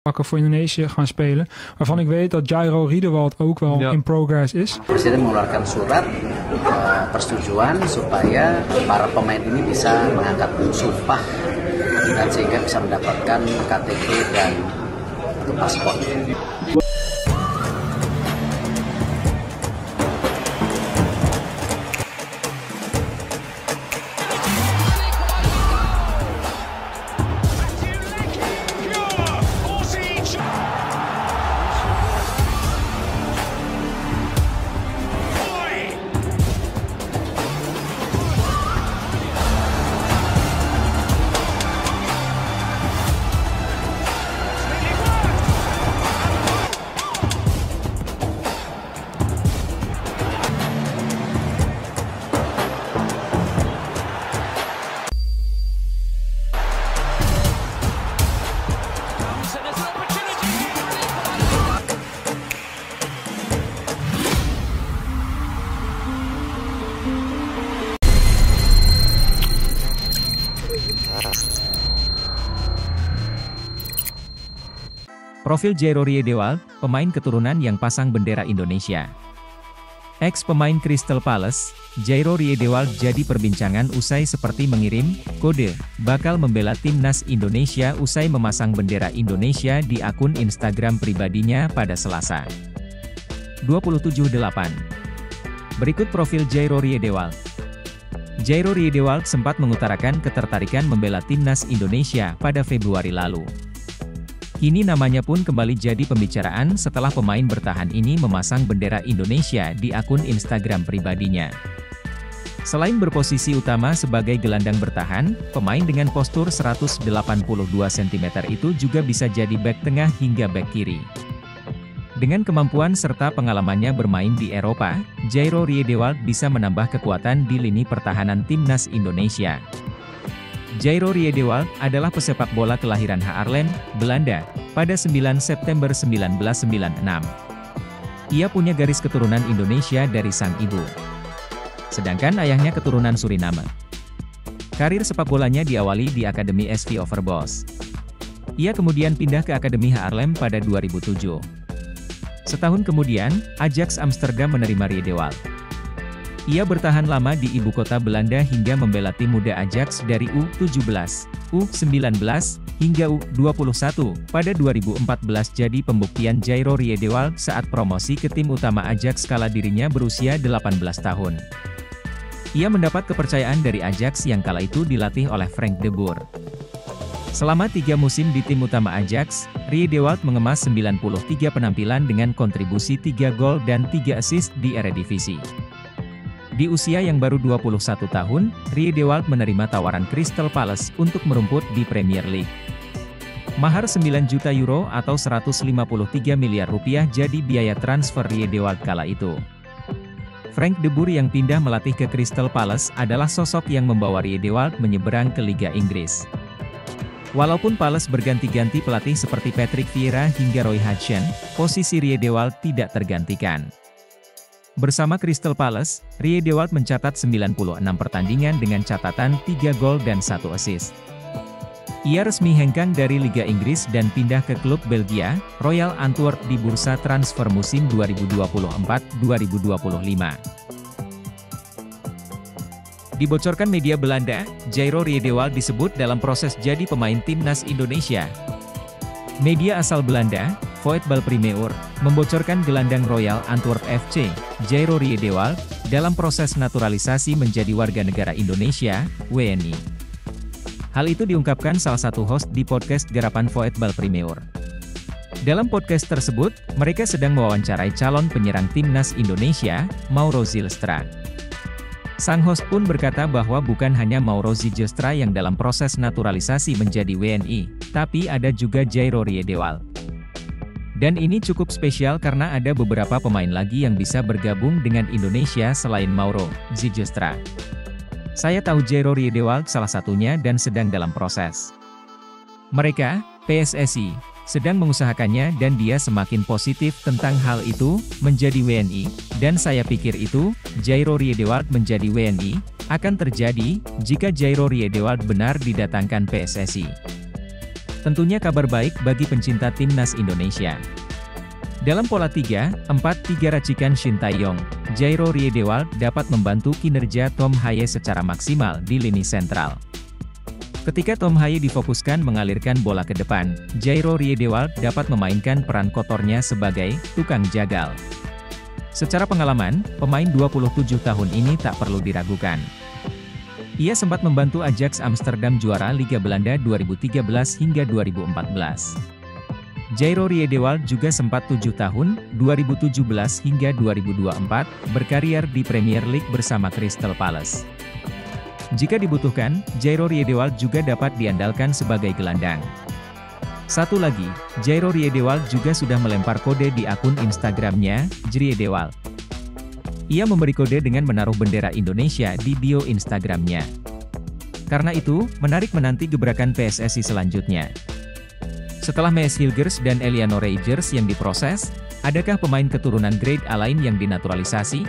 voor Indonesië gaan spelen. Waarvan ik weet dat Jairo Riedewald ook wel in progress is. Presiden mengeluarkan surat persetujuan supaya para pemain ini bisa mengangkat sumpah dan sehingga bisa mendapatkan KTP dan paspor. Profil Jairo Riedewald, pemain keturunan yang pasang bendera Indonesia. Ex-pemain Crystal Palace, Jairo Riedewald jadi perbincangan usai seperti mengirim kode bakal membela timnas Indonesia usai memasang bendera Indonesia di akun Instagram pribadinya pada Selasa. 27/8. Berikut profil Jairo Riedewald. Jairo Riedewald sempat mengutarakan ketertarikan membela timnas Indonesia pada Februari lalu. Kini namanya pun kembali jadi pembicaraan setelah pemain bertahan ini memasang bendera Indonesia di akun Instagram pribadinya. Selain berposisi utama sebagai gelandang bertahan, pemain dengan postur 182 cm itu juga bisa jadi bek tengah hingga bek kiri. Dengan kemampuan serta pengalamannya bermain di Eropa, Jairo Riedewald bisa menambah kekuatan di lini pertahanan timnas Indonesia. Jairo Riedewald adalah pesepak bola kelahiran Haarlem, Belanda, pada 9 September 1996. Ia punya garis keturunan Indonesia dari sang ibu. Sedangkan ayahnya keturunan Suriname. Karir sepak bolanya diawali di Akademi SV Overbos. Ia kemudian pindah ke Akademi Haarlem pada 2007. Setahun kemudian, Ajax Amsterdam menerima Riedewald. Ia bertahan lama di ibu kota Belanda hingga membela tim muda Ajax dari U17, U19, hingga U21. Pada 2014 jadi pembuktian Jairo Riedewald saat promosi ke tim utama Ajax kala dirinya berusia 18 tahun. Ia mendapat kepercayaan dari Ajax yang kala itu dilatih oleh Frank de Boer. Selama 3 musim di tim utama Ajax, Riedewald mengemas 93 penampilan dengan kontribusi 3 gol dan 3 assist di Eredivisie. Di usia yang baru 21 tahun, Riedewald menerima tawaran Crystal Palace untuk merumput di Premier League. Mahar 9 juta euro atau 153 miliar rupiah jadi biaya transfer Riedewald kala itu. Frank de Boer yang pindah melatih ke Crystal Palace adalah sosok yang membawa Riedewald menyeberang ke Liga Inggris. Walaupun Palace berganti-ganti pelatih seperti Patrick Vieira hingga Roy Hodgson, posisi Riedewald tidak tergantikan. Bersama Crystal Palace, Riedewald mencatat 96 pertandingan dengan catatan 3 gol dan 1 assist. Ia resmi hengkang dari Liga Inggris dan pindah ke klub Belgia, Royal Antwerp di bursa transfer musim 2024-2025. Dibocorkan media Belanda, Jairo Riedewald disebut dalam proses jadi pemain timnas Indonesia. Media asal Belanda, Voetbal Primeur, membocorkan gelandang Royal Antwerp FC, Jairo Riedewald, dalam proses naturalisasi menjadi warga negara Indonesia, WNI. Hal itu diungkapkan salah satu host di podcast Garapan Voetbal Primeur. Dalam podcast tersebut, mereka sedang mewawancarai calon penyerang timnas Indonesia, Mauro Zylstra. Sang host pun berkata bahwa bukan hanya Mauro Zylstra yang dalam proses naturalisasi menjadi WNI, tapi ada juga Jairo Riedewald. Dan ini cukup spesial karena ada beberapa pemain lagi yang bisa bergabung dengan Indonesia selain Mauro Zylstra. Saya tahu Jairo Riedewald salah satunya dan sedang dalam proses. Mereka, PSSI, sedang mengusahakannya dan dia semakin positif tentang hal itu, menjadi WNI, dan saya pikir itu, Jairo Riedewald menjadi WNI, akan terjadi, jika Jairo Riedewald benar didatangkan PSSI. Tentunya kabar baik bagi pencinta timnas Indonesia. Dalam pola 3-4-3 racikan Shin Tae-yong, Jairo Riedewald dapat membantu kinerja Tom Haye secara maksimal di lini sentral. Ketika Tom Haye difokuskan mengalirkan bola ke depan, Jairo Riedewald dapat memainkan peran kotornya sebagai tukang jagal. Secara pengalaman, pemain 27 tahun ini tak perlu diragukan. Ia sempat membantu Ajax Amsterdam juara Liga Belanda 2013 hingga 2014. Jairo Riedewald juga sempat 7 tahun, 2017 hingga 2024, berkarier di Premier League bersama Crystal Palace. Jika dibutuhkan, Jairo Riedewald juga dapat diandalkan sebagai gelandang. Satu lagi, Jairo Riedewald juga sudah melempar kode di akun Instagramnya, Jriedewald. Ia memberi kode dengan menaruh bendera Indonesia di bio Instagramnya. Karena itu, menarik menanti gebrakan PSSI selanjutnya. Setelah Mees Hilgers dan Eliano Reijers yang diproses, adakah pemain keturunan grade A lain yang dinaturalisasi?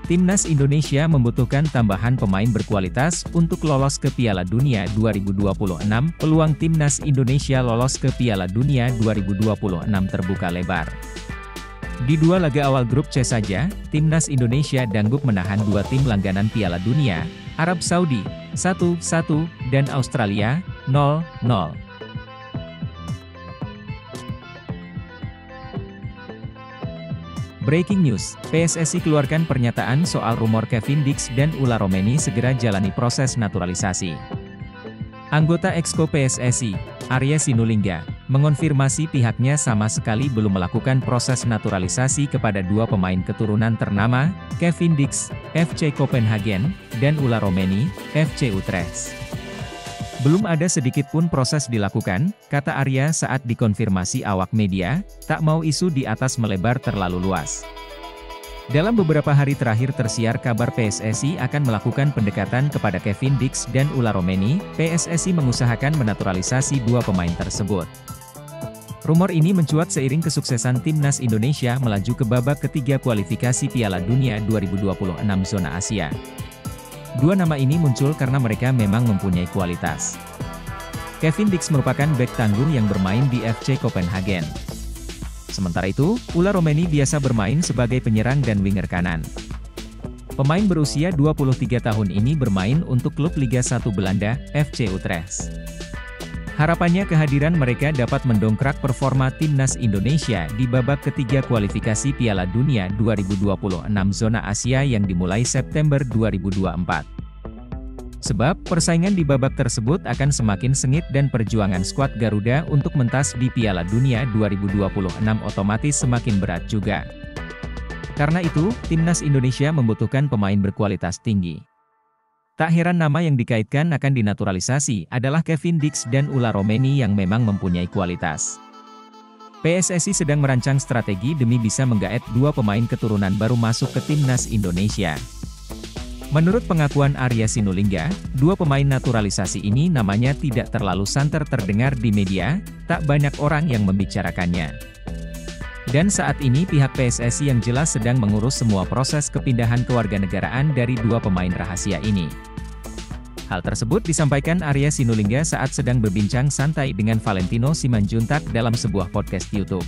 Timnas Indonesia membutuhkan tambahan pemain berkualitas untuk lolos ke Piala Dunia 2026. Peluang Timnas Indonesia lolos ke Piala Dunia 2026 terbuka lebar. Di 2 laga awal grup C saja, Timnas Indonesia dangdut menahan 2 tim langganan Piala Dunia, Arab Saudi, 1-1, dan Australia, 0-0. Breaking news, PSSI keluarkan pernyataan soal rumor Kevin Dix dan Ulla Romeni segera jalani proses naturalisasi. Anggota Exco PSSI, Arya Sinulinga, mengonfirmasi pihaknya sama sekali belum melakukan proses naturalisasi kepada 2 pemain keturunan ternama, Kevin Dix, FC Copenhagen, dan Ulla Romeni, FC Utrecht. Belum ada sedikit pun proses dilakukan, kata Arya saat dikonfirmasi awak media, tak mau isu di atas melebar terlalu luas. Dalam beberapa hari terakhir tersiar kabar PSSI akan melakukan pendekatan kepada Kevin Dix dan Ulla Romeni. PSSI mengusahakan menaturalisasi 2 pemain tersebut. Rumor ini mencuat seiring kesuksesan Timnas Indonesia melaju ke babak ketiga kualifikasi Piala Dunia 2026 zona Asia. 2 nama ini muncul karena mereka memang mempunyai kualitas. Kevin Dix merupakan bek tanggung yang bermain di FC Copenhagen. Sementara itu, Ulla Romeni biasa bermain sebagai penyerang dan winger kanan. Pemain berusia 23 tahun ini bermain untuk klub Liga 1 Belanda, FC Utrecht. Harapannya kehadiran mereka dapat mendongkrak performa Timnas Indonesia di babak ketiga kualifikasi Piala Dunia 2026 zona Asia yang dimulai September 2024. Sebab, persaingan di babak tersebut akan semakin sengit dan perjuangan skuad Garuda untuk mentas di Piala Dunia 2026 otomatis semakin berat juga. Karena itu, Timnas Indonesia membutuhkan pemain berkualitas tinggi. Tak heran nama yang dikaitkan akan dinaturalisasi adalah Kevin Dix dan Ulla Romeni yang memang mempunyai kualitas. PSSI sedang merancang strategi demi bisa menggaet 2 pemain keturunan baru masuk ke Timnas Indonesia. Menurut pengakuan Arya Sinulinga, 2 pemain naturalisasi ini namanya tidak terlalu santer terdengar di media, tak banyak orang yang membicarakannya. Dan saat ini pihak PSSI yang jelas sedang mengurus semua proses kepindahan kewarganegaraan dari 2 pemain rahasia ini. Hal tersebut disampaikan Arya Sinulinga saat sedang berbincang santai dengan Valentino Simanjuntak dalam sebuah podcast YouTube.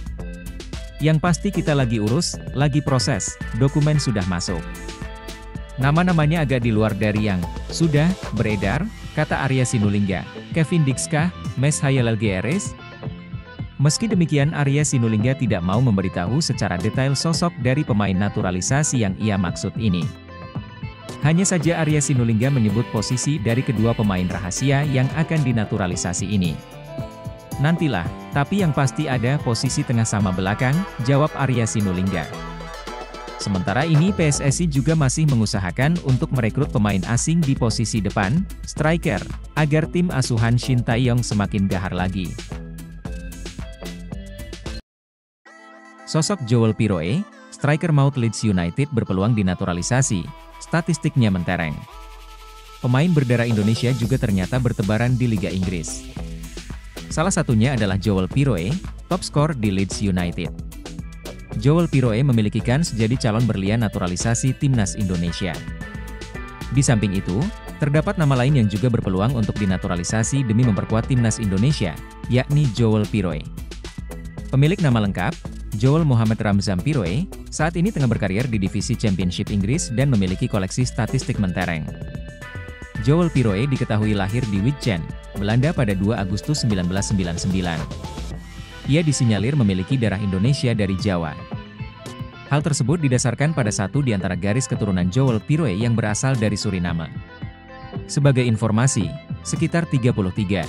Yang pasti kita lagi urus, lagi proses, dokumen sudah masuk. Nama-namanya agak di luar dari yang sudah beredar, kata Arya Sinulinga. Kevin Dix kah, Mees Hilgers? Meski demikian Arya Sinulinga tidak mau memberitahu secara detail sosok dari pemain naturalisasi yang ia maksud ini. Hanya saja Arya Sinulinga menyebut posisi dari kedua pemain rahasia yang akan dinaturalisasi ini. Nantilah, tapi yang pasti ada posisi tengah sama belakang, jawab Arya Sinulinga. Sementara ini PSSI juga masih mengusahakan untuk merekrut pemain asing di posisi depan, striker, agar tim asuhan Shin Tae-yong semakin gahar lagi. Sosok Joel Piroe, striker maut Leeds United berpeluang dinaturalisasi, statistiknya mentereng. Pemain berdarah Indonesia juga ternyata bertebaran di Liga Inggris. Salah satunya adalah Joel Piroe, top skor di Leeds United. Joel Piroe memiliki kans jadi calon berlian naturalisasi Timnas Indonesia. Di samping itu, Terdapat nama lain yang juga berpeluang untuk dinaturalisasi demi memperkuat timnas Indonesia, yakni Joel Piroe. Pemilik nama lengkap, Joel Mohamed Ramzan Piroe, saat ini tengah berkarir di divisi Championship Inggris dan memiliki koleksi statistik mentereng. Joel Piroe diketahui lahir di Witjen, Belanda pada 2 Agustus 1999. Ia disinyalir memiliki darah Indonesia dari Jawa. Hal tersebut didasarkan pada satu di antara garis keturunan Joel Piroe yang berasal dari Suriname. Sebagai informasi, sekitar 33,000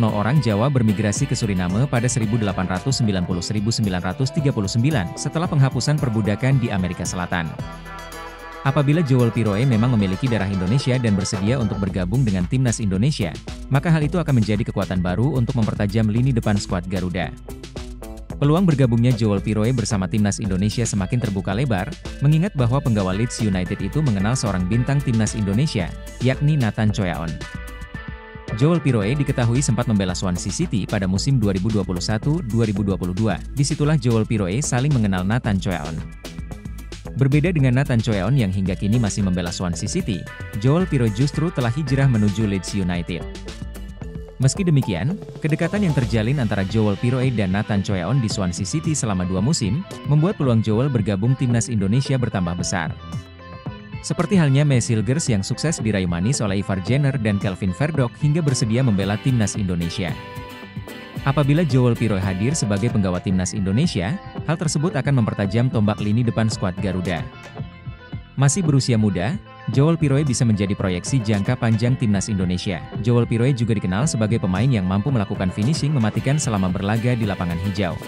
orang Jawa bermigrasi ke Suriname pada 1890-1939 setelah penghapusan perbudakan di Amerika Selatan. Apabila Joel Piroe memang memiliki darah Indonesia dan bersedia untuk bergabung dengan timnas Indonesia, maka hal itu akan menjadi kekuatan baru untuk mempertajam lini depan skuad Garuda. Peluang bergabungnya Joel Piroe bersama timnas Indonesia semakin terbuka lebar, mengingat bahwa penggawa Leeds United itu mengenal seorang bintang timnas Indonesia, yakni Nathan Choyaon. Joel Piroe diketahui sempat membela Swansea City pada musim 2021-2022. Disitulah Joel Piroe saling mengenal Nathan Choyaon. Berbeda dengan Nathan Choyaon yang hingga kini masih membela Swansea City, Joel Piroe justru telah hijrah menuju Leeds United. Meski demikian, kedekatan yang terjalin antara Joel Piroe dan Nathan Choyaon di Swansea City selama 2 musim, membuat peluang Joel bergabung timnas Indonesia bertambah besar. Seperti halnya Maes Hilgers yang sukses diraih manis oleh Ivar Jenner dan Kelvin Verdonk hingga bersedia membela timnas Indonesia. Apabila Joel Piroe hadir sebagai penggawa timnas Indonesia, hal tersebut akan mempertajam tombak lini depan skuad Garuda. Masih berusia muda, Joel Piroe bisa menjadi proyeksi jangka panjang timnas Indonesia. Joel Piroe juga dikenal sebagai pemain yang mampu melakukan finishing mematikan selama berlaga di lapangan hijau.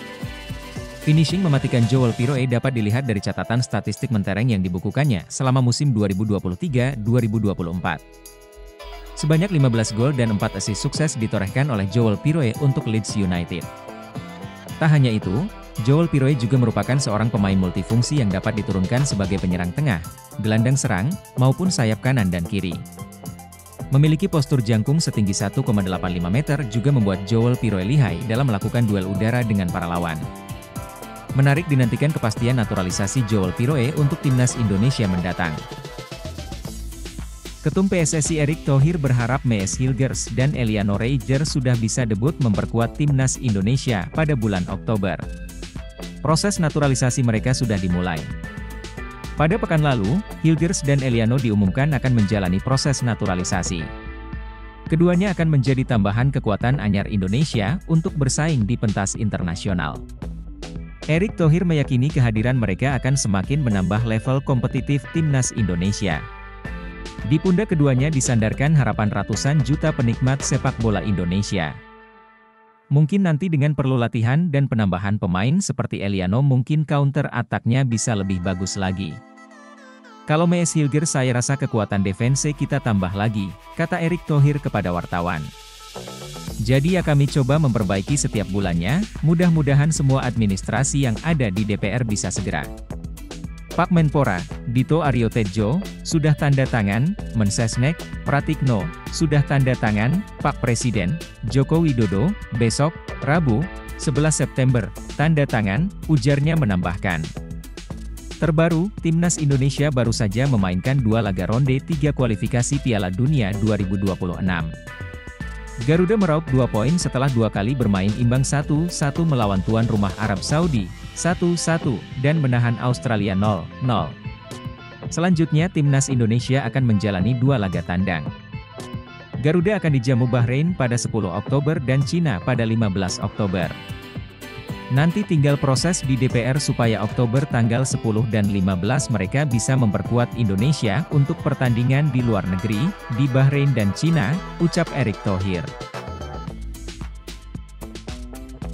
Finishing mematikan Joel Piroe dapat dilihat dari catatan statistik mentereng yang dibukukannya selama musim 2023-2024. Sebanyak 15 gol dan 4 assist sukses ditorehkan oleh Joel Piroe untuk Leeds United. Tak hanya itu, Joel Piroe juga merupakan seorang pemain multifungsi yang dapat diturunkan sebagai penyerang tengah, gelandang serang, maupun sayap kanan dan kiri. Memiliki postur jangkung setinggi 1,85 meter juga membuat Joel Piroe lihai dalam melakukan duel udara dengan para lawan. Menarik dinantikan kepastian naturalisasi Joel Piroe untuk timnas Indonesia mendatang. Ketum PSSI Erick Thohir berharap Maes Hilgers dan Eliano Reijer sudah bisa debut memperkuat timnas Indonesia pada bulan Oktober. Proses naturalisasi mereka sudah dimulai. Pada pekan lalu, Hilgers dan Eliano diumumkan akan menjalani proses naturalisasi. Keduanya akan menjadi tambahan kekuatan anyar Indonesia untuk bersaing di pentas internasional. Erick Thohir meyakini kehadiran mereka akan semakin menambah level kompetitif timnas Indonesia. Di pundak keduanya disandarkan harapan ratusan juta penikmat sepak bola Indonesia. Mungkin nanti dengan perlu latihan dan penambahan pemain seperti Eliano mungkin counter attack-nya bisa lebih bagus lagi. Kalau Maes Hilgers saya rasa kekuatan defense kita tambah lagi, kata Erick Thohir kepada wartawan. Jadi ya kami coba memperbaiki setiap bulannya, mudah-mudahan semua administrasi yang ada di DPR bisa segera. Pak Menpora, Dito Aryo Tejo, sudah tanda tangan, Mensesnek, Pratikno, sudah tanda tangan, Pak Presiden, Joko Widodo, besok, Rabu, 11 September, tanda tangan, ujarnya menambahkan. Terbaru, Timnas Indonesia baru saja memainkan 2 laga ronde 3 kualifikasi Piala Dunia 2026. Garuda meraup 2 poin setelah 2 kali bermain imbang 1-1 melawan tuan rumah Arab Saudi, 1-1, dan menahan Australia 0-0. Selanjutnya Timnas Indonesia akan menjalani 2 laga tandang. Garuda akan dijamu Bahrain pada 10 Oktober dan Cina pada 15 Oktober. Nanti tinggal proses di DPR supaya Oktober tanggal 10 dan 15 mereka bisa memperkuat Indonesia untuk pertandingan di luar negeri, di Bahrain dan Cina, ucap Erick Thohir.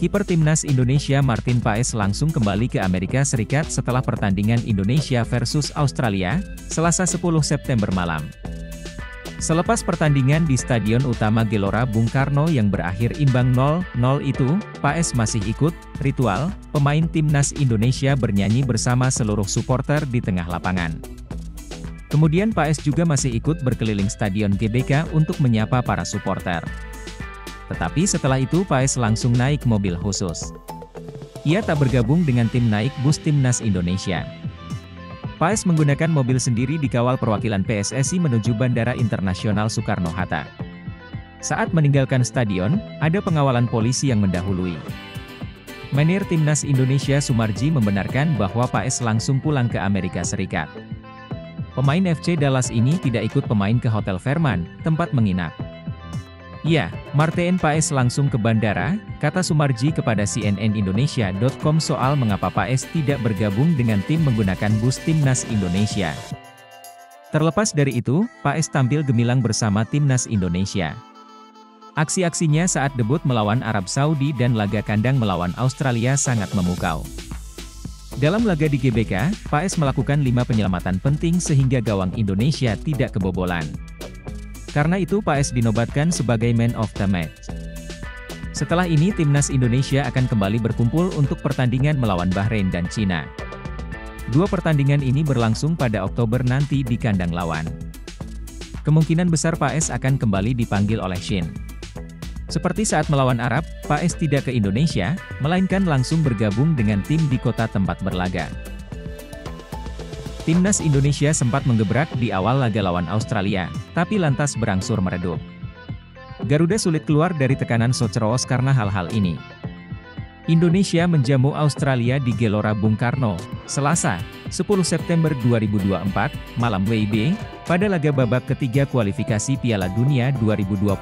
Kiper Timnas Indonesia Martin Paes langsung kembali ke Amerika Serikat setelah pertandingan Indonesia versus Australia, Selasa 10 September malam. Selepas pertandingan di Stadion Utama Gelora Bung Karno yang berakhir imbang 0-0 itu, Paes masih ikut ritual pemain Timnas Indonesia bernyanyi bersama seluruh supporter di tengah lapangan. Kemudian Paes juga masih ikut berkeliling Stadion GBK untuk menyapa para supporter. Tetapi setelah itu Paes langsung naik mobil khusus. Ia tak bergabung dengan tim naik bus Timnas Indonesia. Paes menggunakan mobil sendiri dikawal perwakilan PSSI menuju Bandara Internasional Soekarno-Hatta. Saat meninggalkan stadion, ada pengawalan polisi yang mendahului. Manajer Timnas Indonesia Sumarji membenarkan bahwa Paes langsung pulang ke Amerika Serikat. Pemain FC Dallas ini tidak ikut pemain ke Hotel Fairmont, tempat menginap. Ya, Martin Paes langsung ke bandara, kata Sumarji kepada cnnindonesia.com soal mengapa Paes tidak bergabung dengan tim menggunakan bus Timnas Indonesia. Terlepas dari itu, Paes tampil gemilang bersama Timnas Indonesia. Aksi-aksinya saat debut melawan Arab Saudi dan laga kandang melawan Australia sangat memukau. Dalam laga di GBK, Paes melakukan 5 penyelamatan penting sehingga gawang Indonesia tidak kebobolan. Karena itu Paes dinobatkan sebagai Man of the Match. Setelah ini Timnas Indonesia akan kembali berkumpul untuk pertandingan melawan Bahrain dan Cina. 2 pertandingan ini berlangsung pada Oktober nanti di kandang lawan. Kemungkinan besar Paes akan kembali dipanggil oleh Shin. Seperti saat melawan Arab, Paes tidak ke Indonesia, melainkan langsung bergabung dengan tim di kota tempat berlaga. Timnas Indonesia sempat menggebrak di awal laga lawan Australia, tapi lantas berangsur meredup. Garuda sulit keluar dari tekanan Soceros karena hal-hal ini. Indonesia menjamu Australia di Gelora Bung Karno, Selasa, 10 September 2024, malam WIB, pada laga babak ketiga kualifikasi Piala Dunia 2026.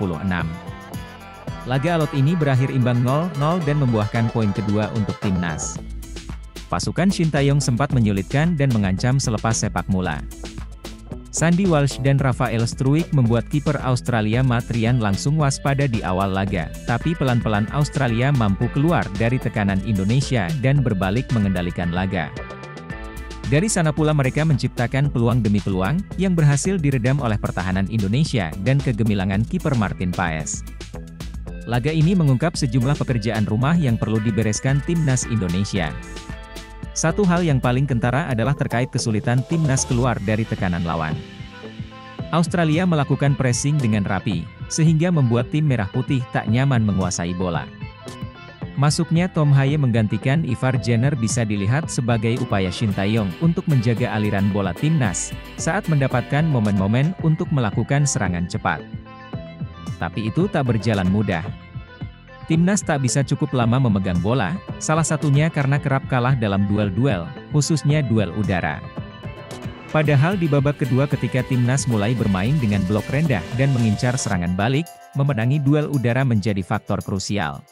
Laga alot ini berakhir imbang 0-0 dan membuahkan poin kedua untuk Timnas. Pasukan Sintayong sempat menyulitkan dan mengancam selepas sepak mula. Sandy Walsh dan Rafael Struijk membuat kiper Australia Matt Ryan langsung waspada di awal laga, tapi pelan-pelan Australia mampu keluar dari tekanan Indonesia dan berbalik mengendalikan laga. Dari sana pula mereka menciptakan peluang demi peluang, yang berhasil diredam oleh pertahanan Indonesia dan kegemilangan kiper Martin Paes. Laga ini mengungkap sejumlah pekerjaan rumah yang perlu dibereskan Timnas Indonesia. Satu hal yang paling kentara adalah terkait kesulitan Timnas keluar dari tekanan lawan. Australia melakukan pressing dengan rapi, sehingga membuat tim merah putih tak nyaman menguasai bola. Masuknya Tom Haye menggantikan Ivar Jenner bisa dilihat sebagai upaya Sintayong untuk menjaga aliran bola Timnas, saat mendapatkan momen-momen untuk melakukan serangan cepat. Tapi itu tak berjalan mudah. Timnas tak bisa cukup lama memegang bola, salah satunya karena kerap kalah dalam duel-duel, khususnya duel udara. Padahal di babak kedua ketika Timnas mulai bermain dengan blok rendah dan mengincar serangan balik, memenangi duel udara menjadi faktor krusial.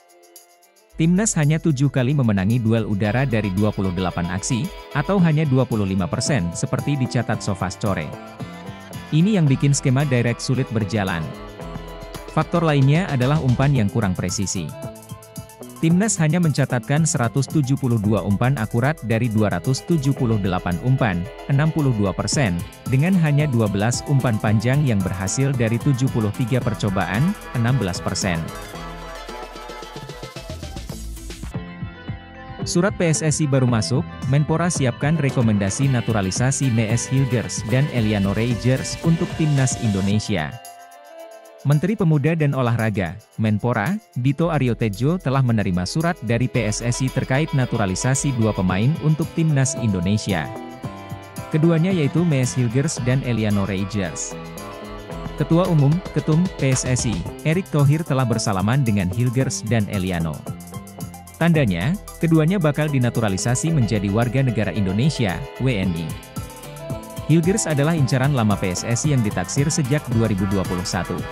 Timnas hanya 7 kali memenangi duel udara dari 28 aksi, atau hanya 25% seperti dicatat Sofascore. Ini yang bikin skema direct sulit berjalan. Faktor lainnya adalah umpan yang kurang presisi. Timnas hanya mencatatkan 172 umpan akurat dari 278 umpan, 62%, dengan hanya 12 umpan panjang yang berhasil dari 73 percobaan, 16%. Surat PSSI baru masuk, Menpora siapkan rekomendasi naturalisasi Mees Hilgers dan Eliano Reijers untuk Timnas Indonesia. Menteri Pemuda dan Olahraga, Menpora, Dito Aryo Tejo telah menerima surat dari PSSI terkait naturalisasi 2 pemain untuk Timnas Indonesia. Keduanya yaitu Mees Hilgers dan Eliano Reijers. Ketua Umum, Ketum, PSSI, Erick Thohir telah bersalaman dengan Hilgers dan Eliano. Tandanya, keduanya bakal dinaturalisasi menjadi warga negara Indonesia, WNI. Hilgers adalah incaran lama PSSI yang ditaksir sejak 2021.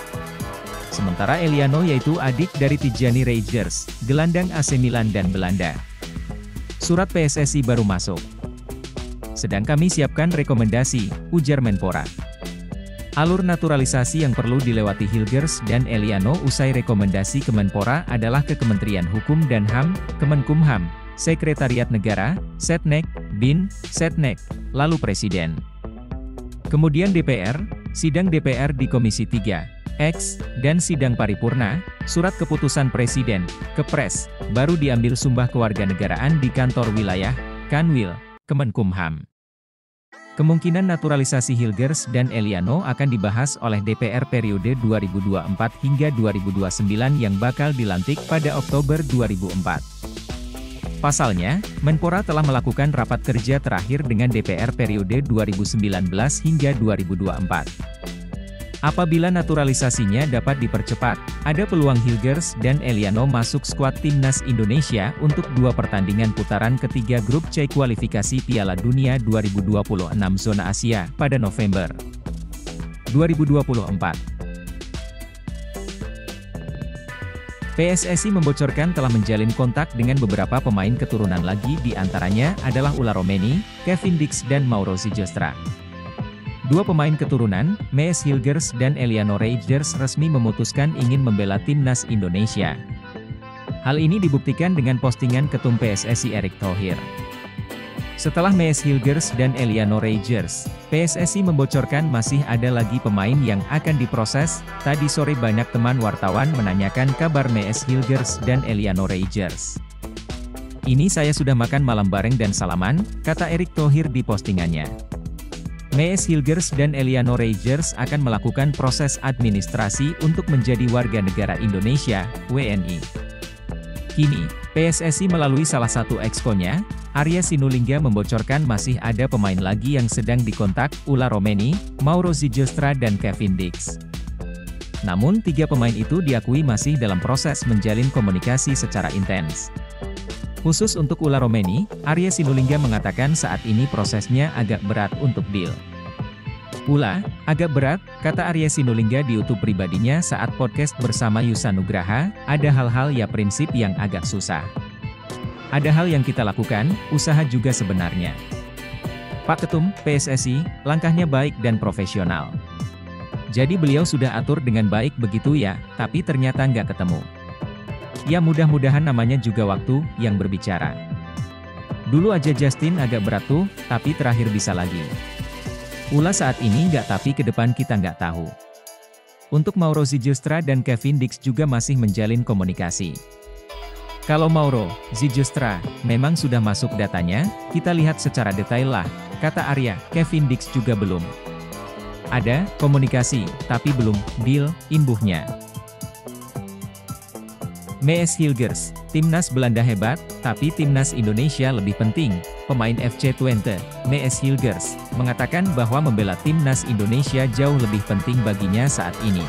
Sementara Eliano yaitu adik dari Tijani Reijers, gelandang AC Milan dan Belanda. Surat PSSI baru masuk. Sedang kami siapkan rekomendasi, ujar Menpora. Alur naturalisasi yang perlu dilewati Hilgers dan Eliano usai rekomendasi Kemenpora adalah ke Kementerian Hukum dan HAM, Kemenkumham, Sekretariat Negara, Setnek, BIN, Setnek, lalu Presiden. Kemudian DPR, sidang DPR di Komisi 3, X, dan sidang paripurna, surat keputusan Presiden, Kepres, baru diambil sumpah kewarganegaraan di kantor wilayah, Kanwil, Kemenkumham. Kemungkinan naturalisasi Hilgers dan Eliano akan dibahas oleh DPR periode 2024 hingga 2029 yang bakal dilantik pada Oktober 2004. Pasalnya, Menpora telah melakukan rapat kerja terakhir dengan DPR periode 2019 hingga 2024. Apabila naturalisasinya dapat dipercepat, ada peluang Hilgers dan Eliano masuk skuad timnas Indonesia untuk 2 pertandingan putaran ketiga grup C kualifikasi Piala Dunia 2026 zona Asia pada November 2024. PSSI membocorkan telah menjalin kontak dengan beberapa pemain keturunan lagi, di antaranya adalah Ula Romeni, Kevin Dix dan Mauro Zigestra. 2 pemain keturunan, Mees Hilgers dan Eliano Reijers resmi memutuskan ingin membela timnas Indonesia. Hal ini dibuktikan dengan postingan Ketum PSSI Erick Thohir. Setelah Mees Hilgers dan Eliano Reijers, PSSI membocorkan masih ada lagi pemain yang akan diproses. Tadi sore banyak teman wartawan menanyakan kabar Mees Hilgers dan Eliano Reijers. Ini saya sudah makan malam bareng dan salaman, kata Erick Thohir di postingannya. Mees Hilgers dan Eliano Reijers akan melakukan proses administrasi untuk menjadi warga negara Indonesia, WNI. Kini, PSSI melalui salah satu exco-nya, Arya Sinulinga membocorkan masih ada pemain lagi yang sedang dikontak, Ula Romeni, Mauro Zigestra dan Kevin Dix. Namun 3 pemain itu diakui masih dalam proses menjalin komunikasi secara intens. Khusus untuk Ula Romeni, Arya Sinulinga mengatakan saat ini prosesnya agak berat untuk deal. Ula, agak berat, kata Arya Sinulinga di YouTube pribadinya saat podcast bersama Yusa Nugraha, ada hal-hal ya prinsip yang agak susah. Ada hal yang kita lakukan, usaha juga sebenarnya. Pak Ketum, PSSI, langkahnya baik dan profesional. Jadi beliau sudah atur dengan baik begitu ya, tapi ternyata nggak ketemu. Ya mudah-mudahan namanya juga waktu yang berbicara. Dulu aja Justin agak berat tuh, tapi terakhir bisa lagi. Ula saat ini nggak, tapi ke depan kita nggak tahu. Untuk Mauro Zigestra dan Kevin Dix juga masih menjalin komunikasi. Kalau Mauro Zigestra memang sudah masuk datanya, kita lihat secara detail lah, kata Arya. Kevin Dix juga belum. Ada komunikasi, tapi belum deal, imbuhnya. Mees Hilgers, timnas Belanda hebat, tapi timnas Indonesia lebih penting. Pemain FC Twente, Mees Hilgers, mengatakan bahwa membela timnas Indonesia jauh lebih penting baginya saat ini.